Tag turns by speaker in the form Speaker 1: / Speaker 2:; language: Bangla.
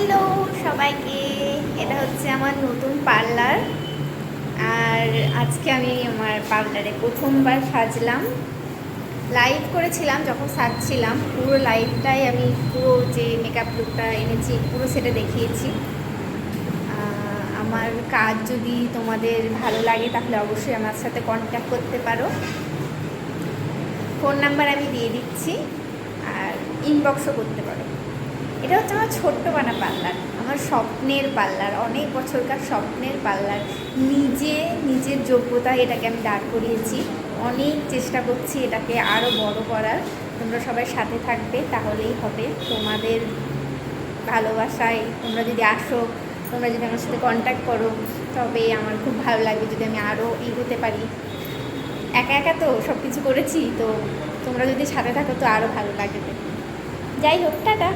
Speaker 1: হ্যালো সবাইকে, এটা হচ্ছে আমার নতুন পার্লার। আর আজকে আমি আমার পার্লারে প্রথমবার সাজলাম। লাইভ করেছিলাম যখন সাজছিলাম, পুরো লাইভটাই আমি পুরো যে মেকআপ লুকটা এনেছি পুরো সেটা দেখিয়েছি। আমার কাজ যদি তোমাদের ভালো লাগে তাহলে অবশ্যই আমার সাথে কন্ট্যাক্ট করতে পারো। ফোন নাম্বার আমি দিয়ে দিচ্ছি, আর ইনবক্সও করতে পারো। এটা হচ্ছে আমার ছোট্ট বানা পার্লার, আমার স্বপ্নের পার্লার, অনেক বছরকার স্বপ্নের পার্লার। নিজের যোগ্যতা এটাকে আমি দাঁড় করিয়েছি। অনেক চেষ্টা করছি এটাকে আরও বড় করার। তোমরা সবাই সাথে থাকবে তাহলেই হবে। তোমাদের ভালোবাসায় তোমরা যদি আসো, তোমরা যদি আমার সাথে কন্ট্যাক্ট করো, তবে আমার খুব ভালো লাগবে যদি আমি আরও এগোতে পারি। একা একা তো সব কিছু করেছি, তো তোমরা যদি সাথে থাকো তো আরও ভালো লাগবে। যাই হোক, টাটা।